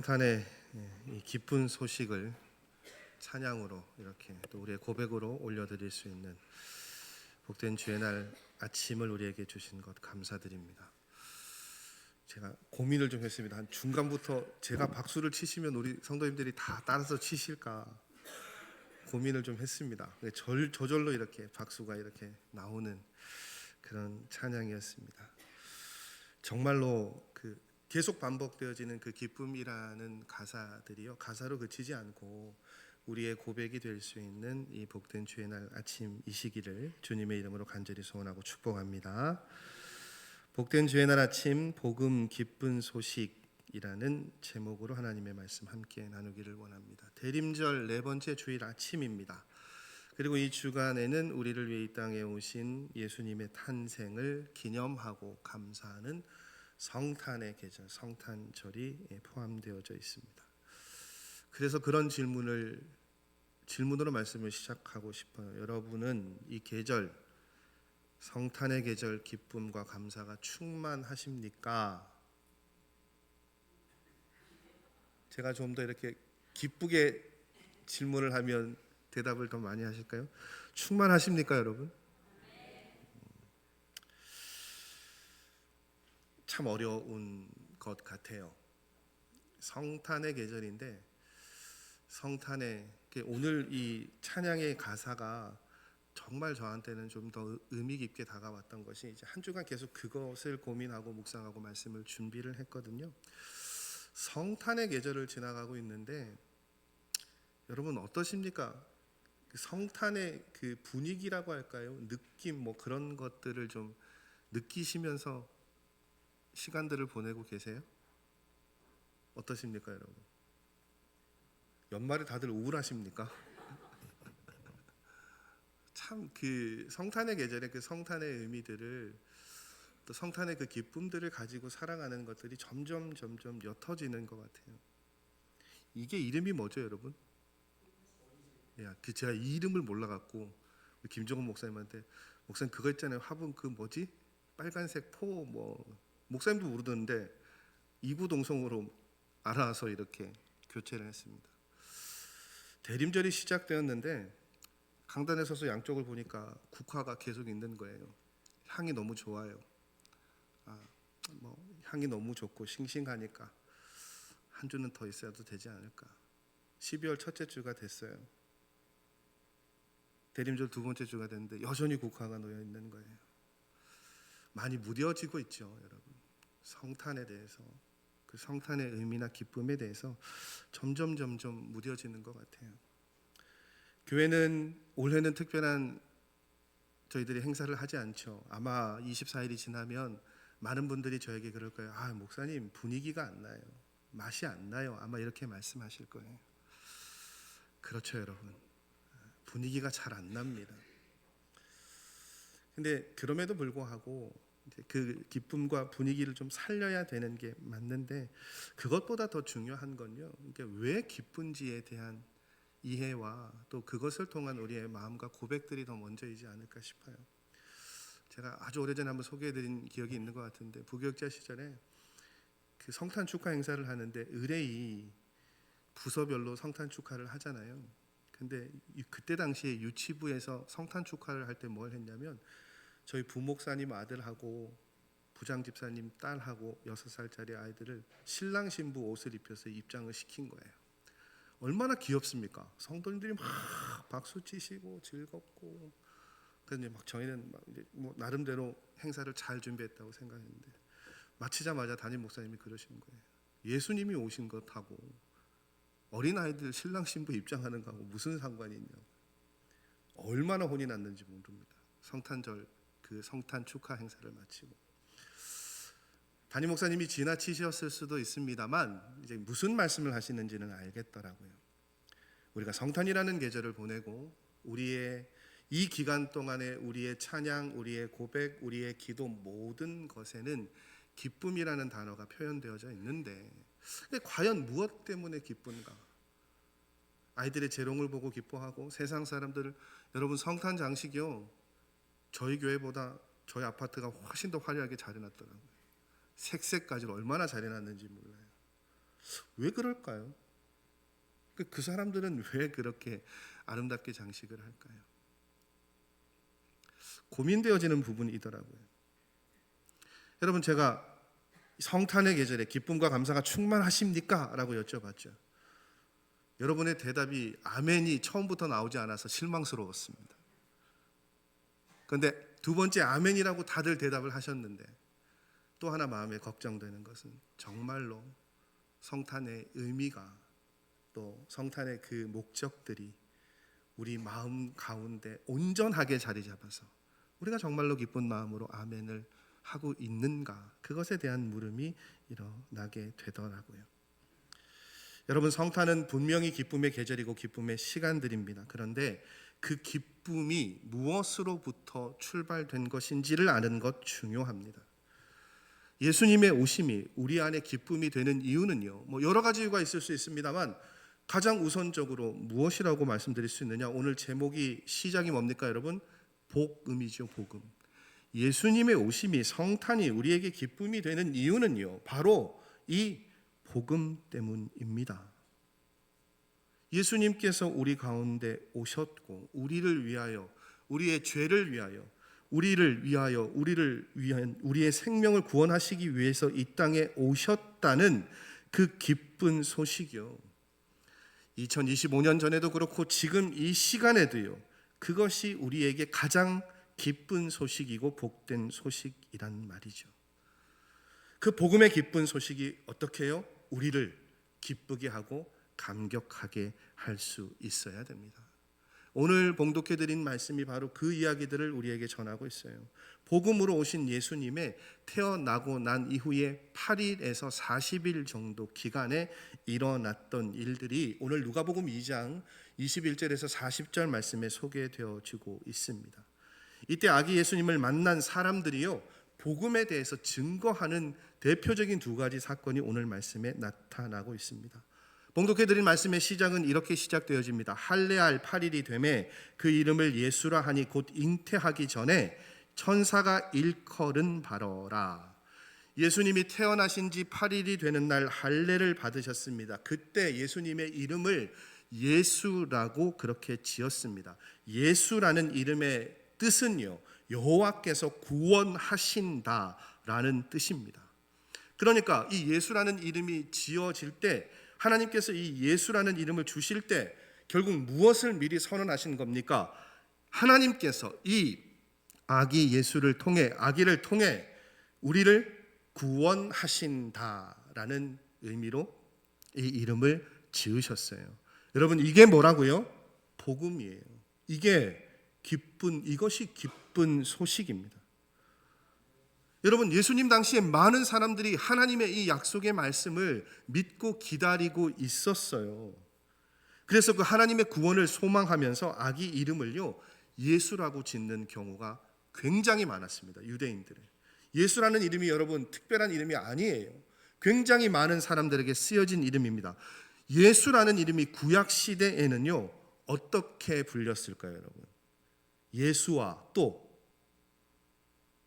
성탄의 이 기쁜 소식을 찬양으로 이렇게 또 우리의 고백으로 올려드릴 수 있는 복된 주의 날 아침을 우리에게 주신 것 감사드립니다. 제가 고민을 좀 했습니다. 한 중간부터 제가 박수를 치시면 우리 성도님들이 다 따라서 치실까 고민을 좀 했습니다. 저절로 이렇게 박수가 이렇게 나오는 그런 찬양이었습니다. 정말로 계속 반복되어지는 그 기쁨이라는 가사들이요, 가사로 그치지 않고 우리의 고백이 될 수 있는 이 복된 주의 날 아침이시기를 주님의 이름으로 간절히 소원하고 축복합니다. 복된 주의 날 아침 복음 기쁜 소식이라는 제목으로 하나님의 말씀 함께 나누기를 원합니다. 대림절 네 번째 주일 아침입니다. 그리고 이 주간에는 우리를 위해 이 땅에 오신 예수님의 탄생을 기념하고 감사하는 성탄의 계절, 성탄절이 포함되어져 있습니다. 그래서 그런 질문으로 말씀을 시작하고 싶어요. 여러분은 이 계절, 성탄의 계절 기쁨과 감사가 충만하십니까? 제가 좀 더 이렇게 기쁘게 질문을 하면 대답을 더 많이 하실까요? 충만하십니까, 여러분? 참 어려운 것 같아요. 성탄의 계절인데 오늘 이 찬양의 가사가 정말 저한테는 좀 더 의미 깊게 다가왔던 것이, 이제 한 주간 계속 그것을 고민하고 묵상하고 말씀을 준비를 했거든요. 성탄의 계절을 지나가고 있는데 여러분 어떠십니까? 성탄의 그 분위기라고 할까요? 느낌, 뭐 그런 것들을 좀 느끼시면서 시간들을 보내고 계세요? 어떠십니까, 여러분? 연말에 다들 우울하십니까? 참 그 성탄의 계절에 그 성탄의 의미들을, 또 성탄의 그 기쁨들을 가지고 살아가는 것들이 점점 옅어지는 것 같아요. 이게 이름이 뭐죠, 여러분? 제가 이 이름을 몰라갖고 김종훈 목사님한테, 목사님 그거 있잖아요, 화분 그 뭐지? 빨간색 포 뭐, 목사님도 모르던데 이구동성으로 알아서 이렇게 교체를 했습니다. 대림절이 시작되었는데 강단에 서서 양쪽을 보니까 국화가 계속 있는 거예요. 향이 너무 좋아요. 향이 너무 좋고 싱싱하니까 한 주는 더 있어도 되지 않을까. 12월 첫째 주가 됐어요. 대림절 두 번째 주가 됐는데 여전히 국화가 놓여 있는 거예요. 많이 무뎌지고 있죠, 여러분. 성탄에 대해서, 그 성탄의 의미나 기쁨에 대해서 점점 무뎌지는 것 같아요. 교회는 올해는 특별한 저희들이 행사를 하지 않죠. 아마 24일이 지나면 많은 분들이 저에게 그럴 거예요. 목사님 분위기가 안 나요, 맛이 안 나요, 아마 이렇게 말씀하실 거예요. 그렇죠, 여러분. 분위기가 잘 안 납니다. 근데 그럼에도 불구하고 이제 그 기쁨과 분위기를 좀 살려야 되는 게 맞는데, 그것보다 더 중요한 건요, 그러니까 왜 기쁜지에 대한 이해와 또 그것을 통한 우리의 마음과 고백들이 더 먼저이지 않을까 싶어요. 제가 아주 오래전에 한번 소개해드린 기억이 있는 것 같은데, 부교육자 시절에 그 성탄 축하 행사를 하는데 의뢰이 부서별로 성탄 축하를 하잖아요. 근데 그때 당시에 유치부에서 성탄 축하를 할 때 뭘 했냐면, 저희 부목사님 아들하고 부장 집사님 딸하고 6살짜리 아이들을 신랑 신부 옷을 입혀서 입장을 시킨 거예요. 얼마나 귀엽습니까? 성도님들이 막 박수 치시고 즐겁고. 그런데 막 저희는 이제 뭐 나름대로 행사를 잘 준비했다고 생각했는데, 마치자마자 담임 목사님이 그러시는 거예요. 예수님이 오신 것하고 어린아이들 신랑 신부 입장하는 거하고 무슨 상관이 있냐고. 얼마나 혼이 났는지 모릅니다. 성탄절 그 성탄 축하 행사를 마치고 담임 목사님이 지나치셨을 수도 있습니다만, 이제 무슨 말씀을 하시는지는 알겠더라고요. 우리가 성탄이라는 계절을 보내고 우리의 이 기간 동안에 우리의 찬양, 우리의 고백, 우리의 기도 모든 것에는 기쁨이라는 단어가 표현되어져 있는데, 근데 과연 무엇 때문에 기쁜가? 아이들의 재롱을 보고 기뻐하고, 세상 사람들을, 여러분 성탄 장식이요, 저희 교회보다 저희 아파트가 훨씬 더 화려하게 잘 해놨더라고요. 색색까지 얼마나 잘 해놨는지 몰라요. 왜 그럴까요? 그 사람들은 왜 그렇게 아름답게 장식을 할까요? 고민되어지는 부분이더라고요. 여러분, 제가 성탄의 계절에 기쁨과 감사가 충만하십니까? 라고 여쭤봤죠. 여러분의 대답이 아멘이 처음부터 나오지 않아서 실망스러웠습니다. 그런데 두 번째 아멘이라고 다들 대답을 하셨는데 또 하나 마음에 걱정되는 것은 정말로 성탄의 의미가 또 성탄의 그 목적들이 우리 마음 가운데 온전하게 자리 잡아서 우리가 정말로 기쁜 마음으로 아멘을 하고 있는가, 그것에 대한 물음이 일어나게 되더라고요. 여러분, 성탄은 분명히 기쁨의 계절이고 기쁨의 시간들입니다. 그런데 그 기쁨이 무엇으로부터 출발된 것인지를 아는 것 중요합니다. 예수님의 오심이 우리 안에 기쁨이 되는 이유는요, 여러 가지 이유가 있을 수 있습니다만 가장 우선적으로 무엇이라고 말씀드릴 수 있느냐? 오늘 제목이 시작이 뭡니까 여러분? 복음이죠. 복음. 예수님의 오심이, 성탄이 우리에게 기쁨이 되는 이유는요, 바로 이 복음 때문입니다. 예수님께서 우리 가운데 오셨고 우리를 위하여, 우리의 죄를 위하여, 우리를 위한 우리의 생명을 구원하시기 위해서 이 땅에 오셨다는 그 기쁜 소식이요, 2025년 전에도 그렇고 지금 이 시간에도요, 그것이 우리에게 가장 기쁜 소식이고 복된 소식이란 말이죠. 그 복음의 기쁜 소식이 어떻게 해요? 우리를 기쁘게 하고 감격하게 할 수 있어야 됩니다. 오늘 봉독해드린 말씀이 바로 그 이야기들을 우리에게 전하고 있어요. 복음으로 오신 예수님의 태어나고 난 이후에 8일에서 40일 정도 기간에 일어났던 일들이 오늘 누가복음 2장 21절에서 40절 말씀에 소개되어지고 있습니다. 이때 아기 예수님을 만난 사람들이요, 복음에 대해서 증거하는 대표적인 두 가지 사건이 오늘 말씀에 나타나고 있습니다. 봉독해드린 말씀의 시작은 이렇게 시작되어집니다. 할례할 8일이 되매 그 이름을 예수라 하니 곧 잉태하기 전에 천사가 일컬은 바로라. 예수님이 태어나신 지 8일이 되는 날 할례를 받으셨습니다. 그때 예수님의 이름을 예수라고 그렇게 지었습니다. 예수라는 이름의 뜻은요, 여호와께서 구원하신다라는 뜻입니다. 그러니까 이 예수라는 이름이 지어질 때, 하나님께서 이 예수라는 이름을 주실 때 결국 무엇을 미리 선언하신 겁니까? 하나님께서 이 아기 예수를 통해, 아기를 통해 우리를 구원하신다라는 의미로 이 이름을 지으셨어요. 여러분, 이게 뭐라고요? 복음이에요. 이것이 기쁜 소식입니다. 여러분, 예수님 당시에 많은 사람들이 하나님의 이 약속의 말씀을 믿고 기다리고 있었어요. 그래서 그 하나님의 구원을 소망하면서 아기 이름을요, 예수라고 짓는 경우가 굉장히 많았습니다. 유대인들은. 예수라는 이름이 여러분 특별한 이름이 아니에요. 굉장히 많은 사람들에게 쓰여진 이름입니다. 예수라는 이름이 구약 시대에는요, 어떻게 불렸을까요, 여러분? 예수와 또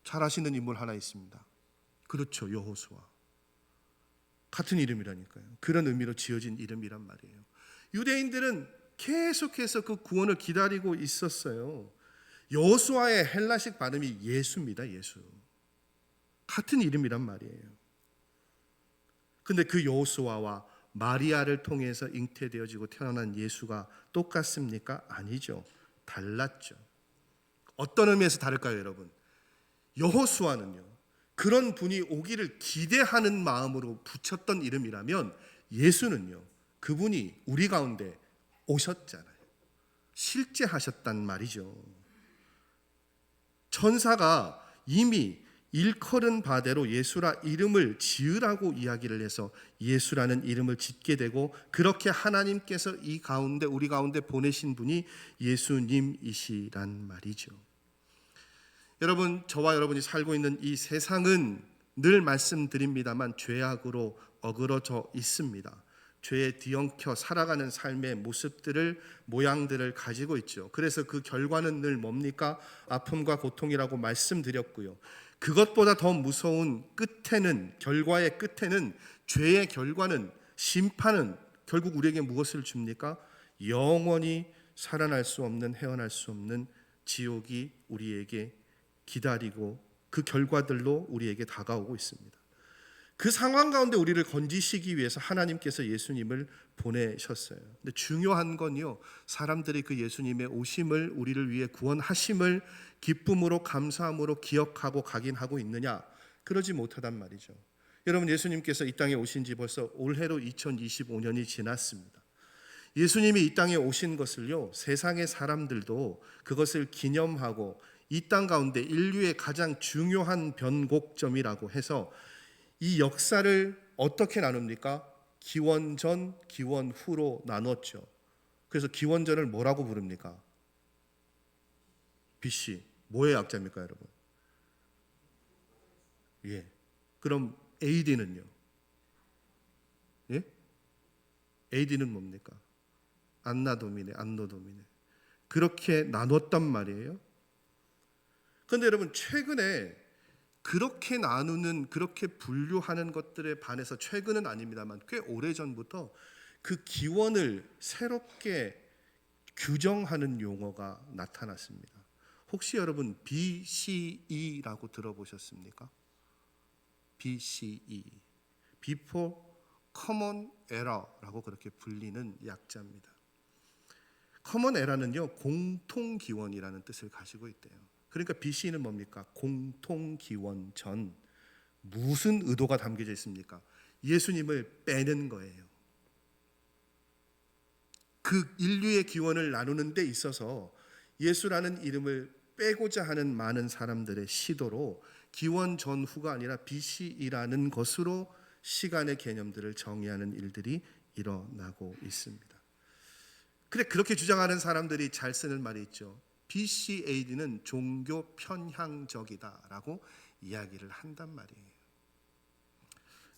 잘 아시는 인물 하나 있습니다. 그렇죠, 여호수아. 같은 이름이라니까요. 그런 의미로 지어진 이름이란 말이에요. 유대인들은 계속해서 그 구원을 기다리고 있었어요. 여호수아의 헬라식 발음이 예수입니다. 예수. 같은 이름이란 말이에요. 근데 그 여호수아와 마리아를 통해서 잉태되어지고 태어난 예수가 똑같습니까? 아니죠. 달랐죠. 어떤 의미에서 다를까요, 여러분? 여호수아는요, 그런 분이 오기를 기대하는 마음으로 붙였던 이름이라면, 예수는요, 그분이 우리 가운데 오셨잖아요. 실제 하셨단 말이죠. 천사가 이미 일컬은 바대로 예수라 이름을 지으라고 이야기를 해서 예수라는 이름을 짓게 되고, 그렇게 하나님께서 이 가운데, 우리 가운데 보내신 분이 예수님이시란 말이죠. 여러분, 저와 여러분이 살고 있는 이 세상은 늘 말씀드립니다만 죄악으로 어그러져 있습니다. 죄에 뒤엉켜 살아가는 삶의 모습들을, 모양들을 가지고 있죠. 그래서 그 결과는 늘 뭡니까? 아픔과 고통이라고 말씀드렸고요. 그것보다 더 무서운 끝에는, 결과의 끝에는, 죄의 결과는 심판은 결국 우리에게 무엇을 줍니까? 영원히 살아날 수 없는, 헤어날 수 없는 지옥이 우리에게 기다리고 그 결과들로 우리에게 다가오고 있습니다. 그 상황 가운데 우리를 건지시기 위해서 하나님께서 예수님을 보내셨어요. 근데 중요한 건요, 사람들이 그 예수님의 오심을, 우리를 위해 구원하심을 기쁨으로, 감사함으로 기억하고 각인하고 있느냐? 그러지 못하단 말이죠. 여러분, 예수님께서 이 땅에 오신 지 벌써 올해로 2025년이 지났습니다. 예수님이 이 땅에 오신 것을요, 세상의 사람들도 그것을 기념하고 이 땅 가운데 인류의 가장 중요한 변곡점이라고 해서 이 역사를 어떻게 나눕니까? 기원전, 기원후로 나눴죠. 그래서 기원전을 뭐라고 부릅니까? BC. 뭐의 약자입니까, 여러분? 예. 그럼 AD는요? 예? AD는 뭡니까? 안나 도미네, 안노 도미네. 그렇게 나눴단 말이에요. 그런데 여러분, 최근에 그렇게 나누는, 그렇게 분류하는 것들에 반해서, 최근은 아닙니다만 꽤 오래전부터 그 기원을 새롭게 규정하는 용어가 나타났습니다. 혹시 여러분 BCE라고 들어보셨습니까? BCE, Before Common Era라고 그렇게 불리는 약자입니다. Common Era는요, 공통기원이라는 뜻을 가지고 있대요. 그러니까 BC는 뭡니까? 공통기원 전. 무슨 의도가 담겨져 있습니까? 예수님을 빼는 거예요. 그 인류의 기원을 나누는 데 있어서 예수라는 이름을 빼고자 하는 많은 사람들의 시도로 기원 전후가 아니라 BC이라는 것으로 시간의 개념들을 정의하는 일들이 일어나고 있습니다. 그래, 그렇게 주장하는 사람들이 잘 쓰는 말이 있죠. BC AD는 종교 편향적이다라고 이야기를 한단 말이에요.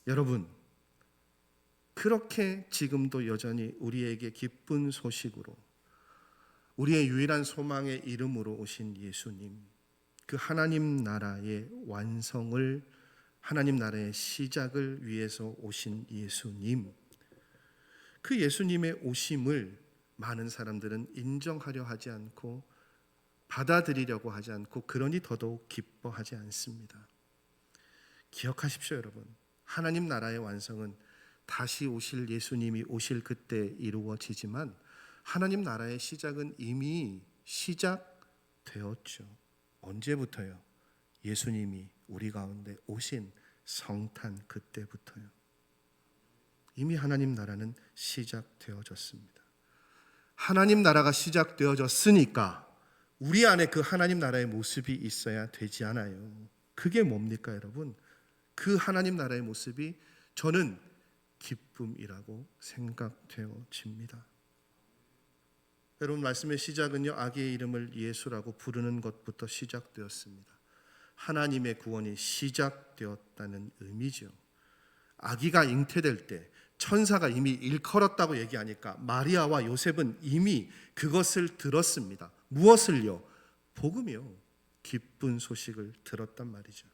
여러분, 그렇게 지금도 여전히 우리에게 기쁜 소식으로, 우리의 유일한 소망의 이름으로 오신 예수님, 그 하나님 나라의 완성을, 하나님 나라의 시작을 위해서 오신 예수님, 그 예수님의 오심을 많은 사람들은 인정하려 하지 않고 받아들이려고 하지 않고, 그러니 더더욱 기뻐하지 않습니다. 기억하십시오, 여러분. 하나님 나라의 완성은 다시 오실 예수님이 오실 그때 이루어지지만 하나님 나라의 시작은 이미 시작되었죠. 언제부터요? 예수님이 우리 가운데 오신 성탄 그때부터요. 이미 하나님 나라는 시작되어졌습니다. 하나님 나라가 시작되어졌으니까 우리 안에 그 하나님 나라의 모습이 있어야 되지 않아요? 그게 뭡니까, 여러분? 그 하나님 나라의 모습이 저는 기쁨이라고 생각되어집니다. 여러분, 말씀의 시작은요, 아기의 이름을 예수라고 부르는 것부터 시작되었습니다. 하나님의 구원이 시작되었다는 의미죠. 아기가 잉태될 때 천사가 이미 일컬었다고 얘기하니까 마리아와 요셉은 이미 그것을 들었습니다. 무엇을요? 복음이요. 기쁜 소식을 들었단 말이죠.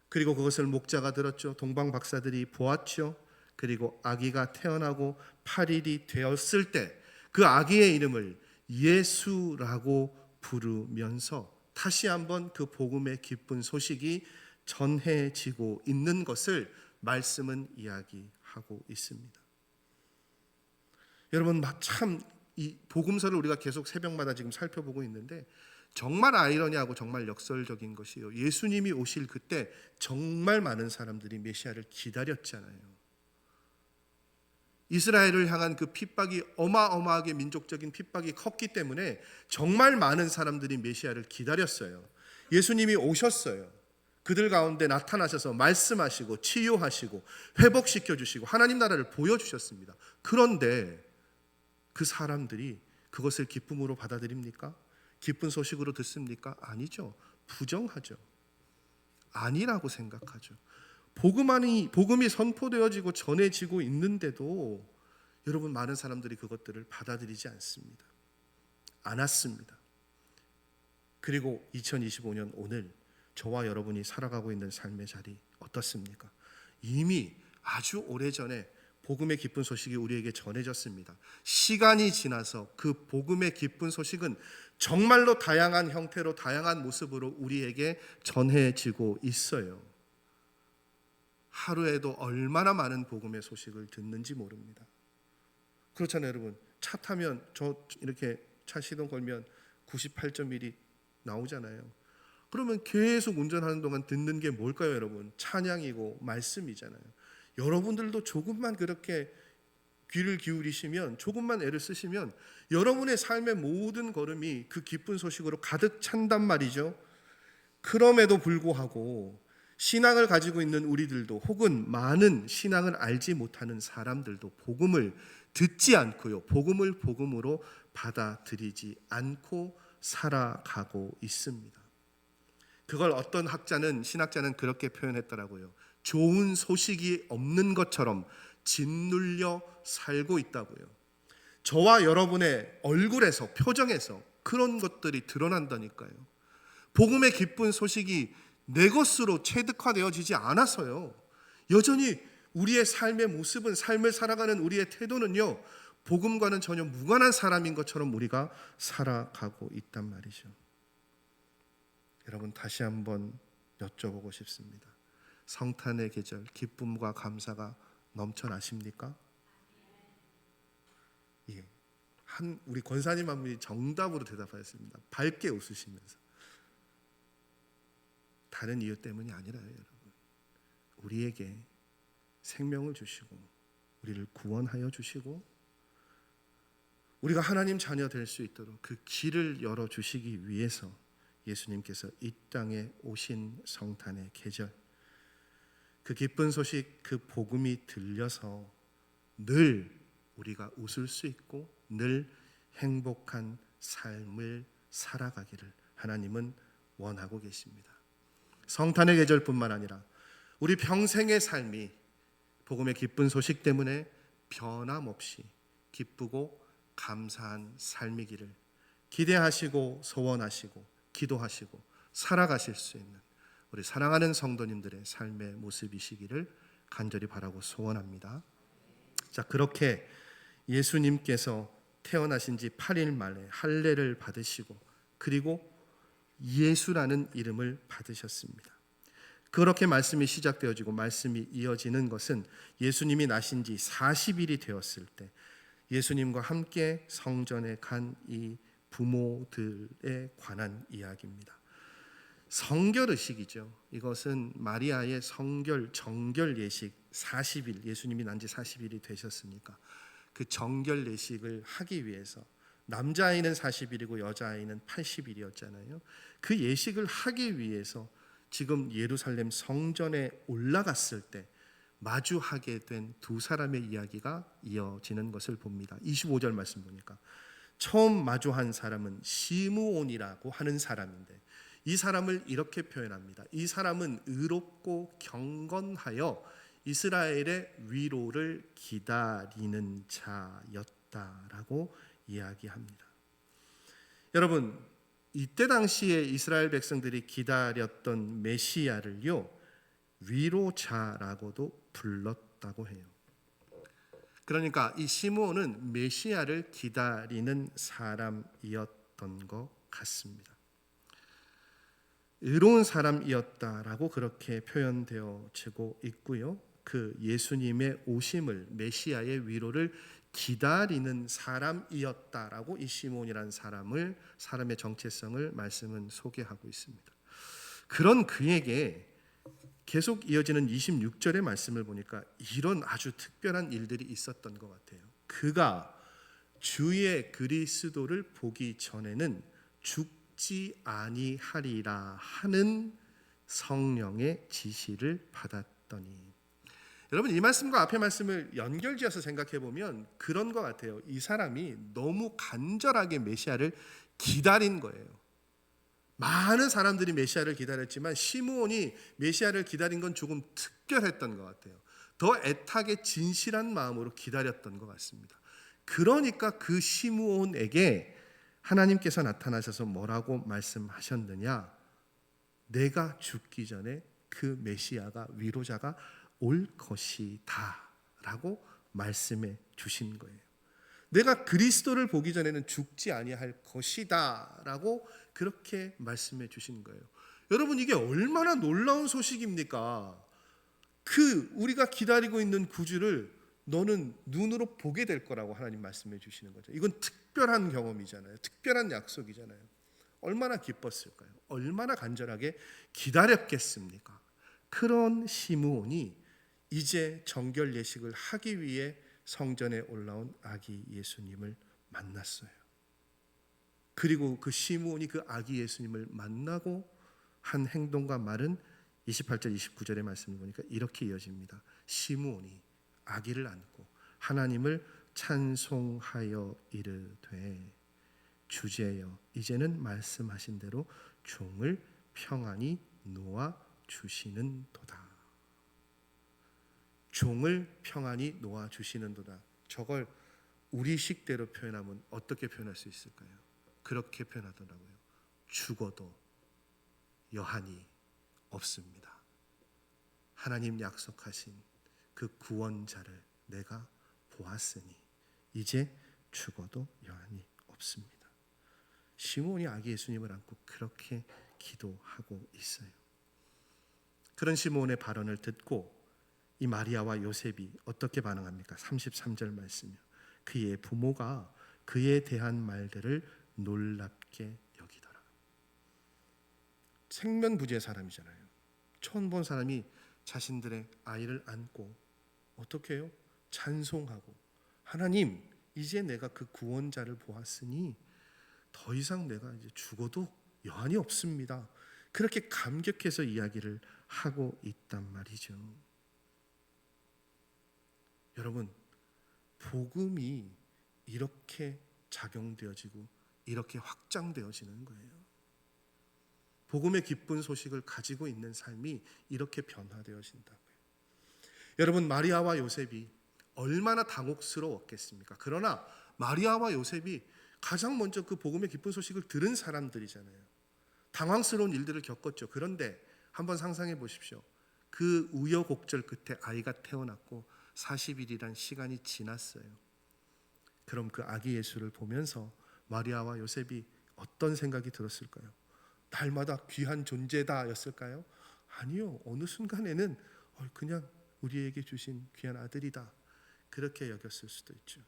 그리고 그것을 목자가 들었죠. 동방 박사들이 보았죠. 그리고 아기가 태어나고 8일이 되었을 때 그 아기의 이름을 예수라고 부르면서 다시 한번 그 복음의 기쁜 소식이 전해지고 있는 것을 말씀은 이야기하고 있습니다. 여러분, 참 이 복음서를 우리가 계속 새벽마다 지금 살펴보고 있는데 정말 아이러니하고 정말 역설적인 것이요, 예수님이 오실 그때 정말 많은 사람들이 메시아를 기다렸잖아요. 이스라엘을 향한 그 핍박이 어마어마하게 민족적인 핍박이 컸기 때문에 정말 많은 사람들이 메시아를 기다렸어요. 예수님이 오셨어요. 그들 가운데 나타나셔서 말씀하시고 치유하시고 회복시켜 주시고 하나님 나라를 보여주셨습니다. 그런데 그 사람들이 그것을 기쁨으로 받아들입니까? 기쁜 소식으로 듣습니까? 아니죠. 부정하죠. 아니라고 생각하죠. 복음이 선포되어지고 전해지고 있는데도 여러분, 많은 사람들이 그것들을 받아들이지 않았습니다. 그리고 2025년 오늘 저와 여러분이 살아가고 있는 삶의 자리 어떻습니까? 이미 아주 오래전에 복음의 기쁜 소식이 우리에게 전해졌습니다. 시간이 지나서 그 복음의 기쁜 소식은 정말로 다양한 형태로 다양한 모습으로 우리에게 전해지고 있어요. 하루에도 얼마나 많은 복음의 소식을 듣는지 모릅니다. 그렇잖아요, 여러분. 차 타면 저 이렇게 차 시동 걸면 98.1이 나오잖아요. 그러면 계속 운전하는 동안 듣는 게 뭘까요, 여러분? 찬양이고 말씀이잖아요. 여러분들도 조금만 그렇게 귀를 기울이시면, 조금만 애를 쓰시면 여러분의 삶의 모든 걸음이 그 기쁜 소식으로 가득 찬단 말이죠. 그럼에도 불구하고 신앙을 가지고 있는 우리들도, 혹은 많은 신앙을 알지 못하는 사람들도 복음을 듣지 않고요, 복음을 복음으로 받아들이지 않고 살아가고 있습니다. 그걸 어떤 신학자는 그렇게 표현했더라고요. 좋은 소식이 없는 것처럼 짓눌려 살고 있다고요. 저와 여러분의 얼굴에서, 표정에서 그런 것들이 드러난다니까요. 복음의 기쁜 소식이 내 것으로 체득화되어지지 않아서요, 여전히 우리의 삶의 모습은, 삶을 살아가는 우리의 태도는요, 복음과는 전혀 무관한 사람인 것처럼 우리가 살아가고 있단 말이죠. 여러분, 다시 한번 여쭤보고 싶습니다. 성탄의 계절, 기쁨과 감사가 넘쳐나십니까? 예. 우리 권사님 한 분이 정답으로 대답하였습니다. 밝게 웃으시면서. 다른 이유 때문이 아니라요, 여러분. 우리에게 생명을 주시고 우리를 구원하여 주시고 우리가 하나님 자녀 될 수 있도록 그 길을 열어주시기 위해서 예수님께서 이 땅에 오신 성탄의 계절, 그 기쁜 소식, 그 복음이 들려서 늘 우리가 웃을 수 있고 늘 행복한 삶을 살아가기를 하나님은 원하고 계십니다. 성탄의 계절뿐만 아니라 우리 평생의 삶이 복음의 기쁜 소식 때문에 변함없이 기쁘고 감사한 삶이기를 기대하시고 소원하시고 기도하시고 살아가실 수 있는 우리 사랑하는 성도님들의 삶의 모습이시기를 간절히 바라고 소원합니다. 자, 그렇게 예수님께서 태어나신 지 8일 만에 할례를 받으시고 그리고 예수라는 이름을 받으셨습니다. 그렇게 말씀이 시작되어지고 말씀이 이어지는 것은 예수님이 나신 지 40일이 되었을 때 예수님과 함께 성전에 간 이 부모들에 관한 이야기입니다. 성결의식이죠. 이것은 마리아의 성결, 정결 예식 40일, 예수님이 난 지 40일이 되셨으니까 그 정결 예식을 하기 위해서 남자아이는 40일이고 여자아이는 80일이었잖아요. 그 예식을 하기 위해서 지금 예루살렘 성전에 올라갔을 때 마주하게 된 두 사람의 이야기가 이어지는 것을 봅니다. 25절 말씀 보니까 처음 마주한 사람은 시므온이라고 하는 사람인데 이 사람을 이렇게 표현합니다. 이 사람은 의롭고 경건하여 이스라엘의 위로를 기다리는 자였다라고 이야기합니다. 여러분, 이때 당시에 이스라엘 백성들이 기다렸던 메시아를요, 위로자라고도 불렀다고 해요. 그러니까 이 시므온은 메시아를 기다리는 사람이었던 것 같습니다. 의로운 사람이었다라고 그렇게 표현되어지고 있고요. 그 예수님의 오심을, 메시아의 위로를 기다리는 사람이었다라고 이 시므온이라는 사람의 정체성을 말씀은 소개하고 있습니다. 그런 그에게 계속 이어지는 26절의 말씀을 보니까 이런 아주 특별한 일들이 있었던 것 같아요. 그가 주의 그리스도를 보기 전에는 죽지 아니하리라 하는 성령의 지시를 받았더니, 여러분 이 말씀과 앞의 말씀을 연결지어서 생각해 보면 그런 것 같아요. 이 사람이 너무 간절하게 메시아를 기다린 거예요. 많은 사람들이 메시아를 기다렸지만 시므온이 메시아를 기다린 건 조금 특별했던 것 같아요. 더 애타게 진실한 마음으로 기다렸던 것 같습니다. 그러니까 그 시므온에게 하나님께서 나타나셔서 뭐라고 말씀하셨느냐? 내가 죽기 전에 그 메시아가, 위로자가 올 것이다 라고 말씀해 주신 거예요. 내가 그리스도를 보기 전에는 죽지 아니할 것이다라고 그렇게 말씀해 주신 거예요. 여러분, 이게 얼마나 놀라운 소식입니까? 우리가 기다리고 있는 구주를 너는 눈으로 보게 될 거라고 하나님 말씀해 주시는 거죠. 이건 특별한 경험이잖아요. 특별한 약속이잖아요. 얼마나 기뻤을까요? 얼마나 간절하게 기다렸겠습니까? 그런 시므온이 이제 정결 예식을 하기 위해 성전에 올라온 아기 예수님을 만났어요. 그리고 그 시므온이 그 아기 예수님을 만나고 한 행동과 말은 28절 29절의 말씀을 보니까 이렇게 이어집니다. 시므온이 아기를 안고 하나님을 찬송하여 이르되 주제여 이제는 말씀하신 대로 종을 평안히 놓아 주시는도다. 종을 평안히 놓아 주시는도다. 저걸 우리 식대로 표현하면 어떻게 표현할 수 있을까요? 그렇게 표현하더라고요. 죽어도 여한이 없습니다. 하나님 약속하신 그 구원자를 내가 보았으니 이제 죽어도 여한이 없습니다. 시므온이 아기 예수님을 안고 그렇게 기도하고 있어요. 그런 시므온의 발언을 듣고 이 마리아와 요셉이 어떻게 반응합니까? 33절 말씀이요. 그의 부모가 그에 대한 말들을 놀랍게 여기더라. 생면부지의 사람이잖아요. 처음 본 사람이 자신들의 아이를 안고 어떻게 해요? 찬송하고 하나님 이제 내가 그 구원자를 보았으니 더 이상 내가 이제 죽어도 여한이 없습니다. 그렇게 감격해서 이야기를 하고 있단 말이죠. 여러분, 복음이 이렇게 작용되어지고 이렇게 확장되어지는 거예요. 복음의 기쁜 소식을 가지고 있는 삶이 이렇게 변화되어진다고요. 여러분, 마리아와 요셉이 얼마나 당혹스러웠겠습니까? 그러나 마리아와 요셉이 가장 먼저 그 복음의 기쁜 소식을 들은 사람들이잖아요. 당황스러운 일들을 겪었죠. 그런데 한번 상상해 보십시오. 그 우여곡절 끝에 아이가 태어났고 40일이란 시간이 지났어요. 그럼 그 아기 예수를 보면서 마리아와 요셉이 어떤 생각이 들었을까요? 날마다 귀한 존재다 였을까요? 아니요. 어느 순간에는 그냥 우리에게 주신 귀한 아들이다 그렇게 여겼을 수도 있죠.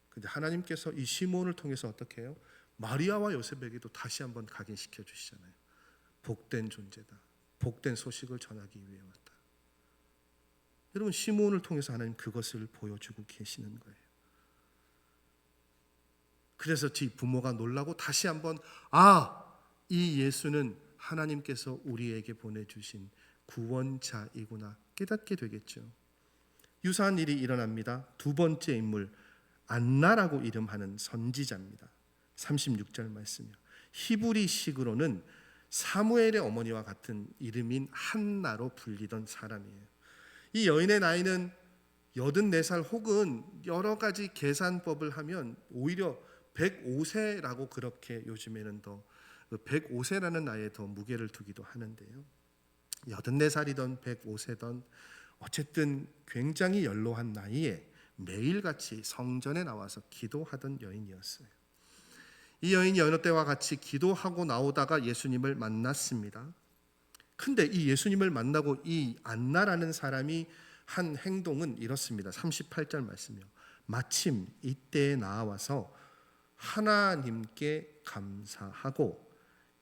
근데 하나님께서 이 시므온을 통해서 어떻게 해요? 마리아와 요셉에게도 다시 한번 각인시켜 주시잖아요. 복된 존재다. 복된 소식을 전하기 위해 왔다. 여러분, 시므온을 통해서 하나님 그것을 보여주고 계시는 거예요. 그래서 지 부모가 놀라고 다시 한번 이 예수는 하나님께서 우리에게 보내주신 구원자이구나 깨닫게 되겠죠. 유사한 일이 일어납니다. 두 번째 인물 안나라고 이름하는 선지자입니다. 36절 말씀이요. 히브리식으로는 사무엘의 어머니와 같은 이름인 한나로 불리던 사람이에요. 이 여인의 나이는 84살 혹은 여러 가지 계산법을 하면 오히려 105세라고 그렇게 요즘에는 더 105세라는 나이에 더 무게를 두기도 하는데요. 84살이던 105세던 어쨌든 굉장히 연로한 나이에 매일같이 성전에 나와서 기도하던 여인이었어요. 이 여인이 여느 때와 같이 기도하고 나오다가 예수님을 만났습니다. 근데 이 예수님을 만나고 이 안나라는 사람이 한 행동은 이렇습니다. 38절 말씀이요. 마침 이때에 나와서 하나님께 감사하고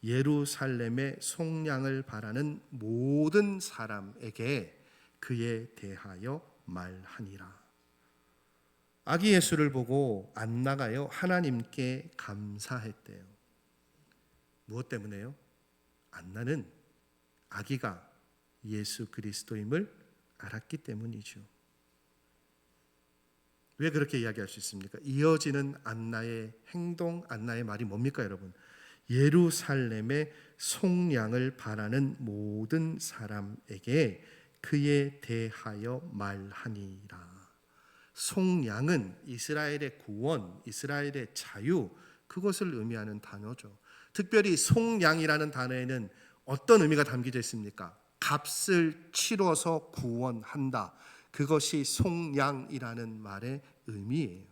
예루살렘의 속량을 바라는 모든 사람에게 그에 대하여 말하니라. 아기 예수를 보고 안나가요 하나님께 감사했대요. 무엇 때문에요? 안나는 아기가 예수 그리스도임을 알았기 때문이죠. 왜 그렇게 이야기할 수 있습니까? 이어지는 안나의 행동, 안나의 말이 뭡니까 여러분? 예루살렘의 속량을 바라는 모든 사람에게 그에 대하여 말하니라. 속량은 이스라엘의 구원, 이스라엘의 자유, 그것을 의미하는 단어죠. 특별히 속량이라는 단어에는 어떤 의미가 담겨져 있습니까? 값을 치러서 구원한다. 그것이 속량이라는 말의 의미예요.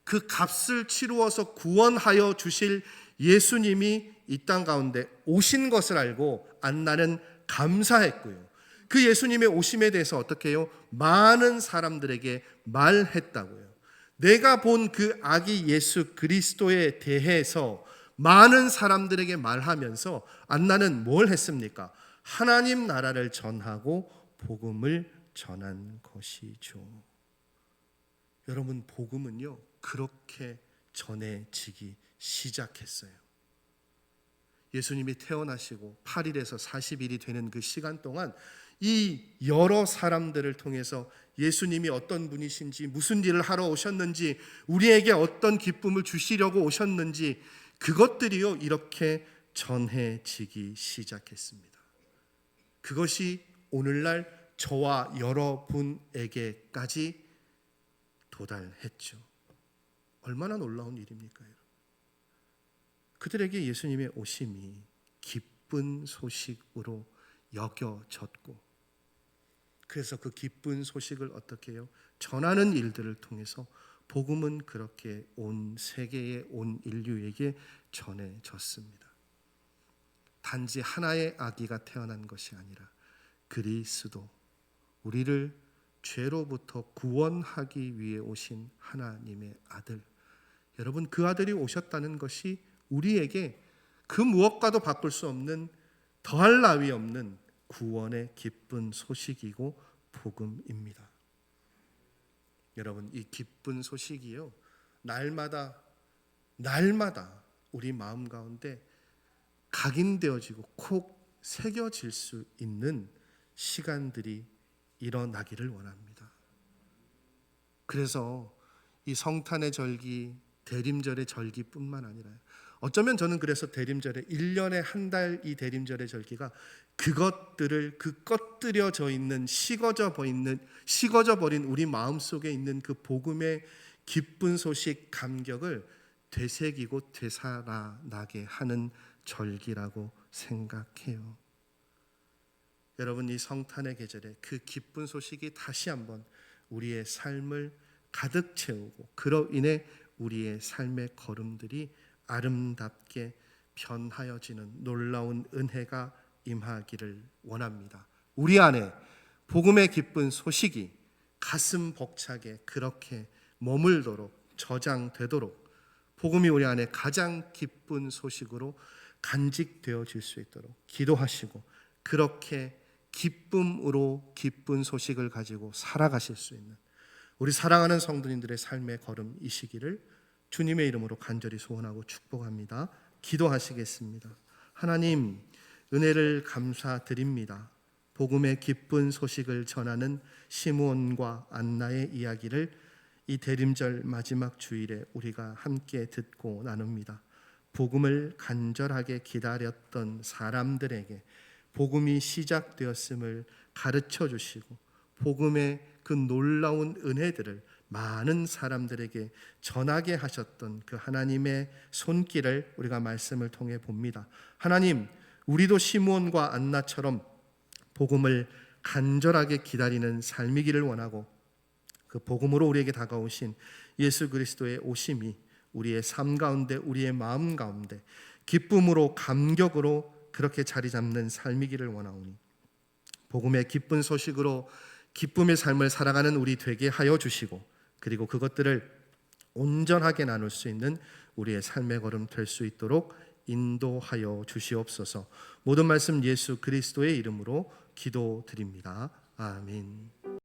그 값을 치루어서 구원하여 주실 예수님이 이 땅 가운데 오신 것을 알고 안나는 감사했고요. 그 예수님의 오심에 대해서 어떻게 해요? 많은 사람들에게 말했다고요. 내가 본 그 아기 예수 그리스도에 대해서 많은 사람들에게 말하면서 안나는 뭘 했습니까? 하나님 나라를 전하고 복음을 전한 것이죠. 여러분, 복음은요 그렇게 전해지기 시작했어요. 예수님이 태어나시고 8일에서 40일이 되는 그 시간 동안 이 여러 사람들을 통해서 예수님이 어떤 분이신지, 무슨 일을 하러 오셨는지, 우리에게 어떤 기쁨을 주시려고 오셨는지, 그것들이요 이렇게 전해지기 시작했습니다. 그것이 오늘날 저와 여러분에게까지 도달했죠. 얼마나 놀라운 일입니까, 여러분? 그들에게 예수님의 오심이 기쁜 소식으로 여겨졌고, 그래서 그 기쁜 소식을 어떻게 해요? 전하는 일들을 통해서 복음은 그렇게 온 세계에, 온 인류에게 전해졌습니다. 단지 하나의 아기가 태어난 것이 아니라 그리스도, 우리를 죄로부터 구원하기 위해 오신 하나님의 아들, 여러분, 그 아들이 오셨다는 것이 우리에게 그 무엇과도 바꿀 수 없는, 더할 나위 없는 구원의 기쁜 소식이고 복음입니다. 여러분, 이 기쁜 소식이요 날마다 우리 마음 가운데 각인되어지고 콕 새겨질 수 있는 시간들이 일어나기를 원합니다. 그래서 이 성탄의 절기, 대림절의 절기뿐만 아니라, 어쩌면 저는 그래서 대림절에 1년에 한 달 이 대림절의 절기가 그것들을, 그 꺼뜨려져 있는, 식어져 버린 우리 마음속에 있는 그 복음의 기쁜 소식, 감격을 되새기고 되살아나게 하는 절기라고 생각해요. 여러분, 이 성탄의 계절에 그 기쁜 소식이 다시 한번 우리의 삶을 가득 채우고, 그로 인해 우리의 삶의 걸음들이 아름답게 변하여지는 놀라운 은혜가 임하기를 원합니다. 우리 안에 복음의 기쁜 소식이 가슴 벅차게 그렇게 머물도록, 저장되도록, 복음이 우리 안에 가장 기쁜 소식으로 간직되어질 수 있도록 기도하시고, 그렇게 기쁨으로 기쁜 소식을 가지고 살아가실 수 있는 우리 사랑하는 성도님들의 삶의 걸음이시기를 주님의 이름으로 간절히 소원하고 축복합니다. 기도하시겠습니다. 하나님, 은혜를 감사드립니다. 복음의 기쁜 소식을 전하는 시므온과 안나의 이야기를 이 대림절 마지막 주일에 우리가 함께 듣고 나눕니다. 복음을 간절하게 기다렸던 사람들에게 복음이 시작되었음을 가르쳐 주시고, 복음의 그 놀라운 은혜들을 많은 사람들에게 전하게 하셨던 그 하나님의 손길을 우리가 말씀을 통해 봅니다. 하나님, 우리도 시므온과 안나처럼 복음을 간절하게 기다리는 삶이기를 원하고, 그 복음으로 우리에게 다가오신 예수 그리스도의 오심이 우리의 삶 가운데, 우리의 마음 가운데 기쁨으로, 감격으로 그렇게 자리 잡는 삶이기를 원하오니, 복음의 기쁜 소식으로 기쁨의 삶을 살아가는 우리 되게 하여 주시고, 그리고 그것들을 온전하게 나눌 수 있는 우리의 삶의 걸음 될 수 있도록 인도하여 주시옵소서. 모든 말씀 예수 그리스도의 이름으로 기도드립니다. 아멘.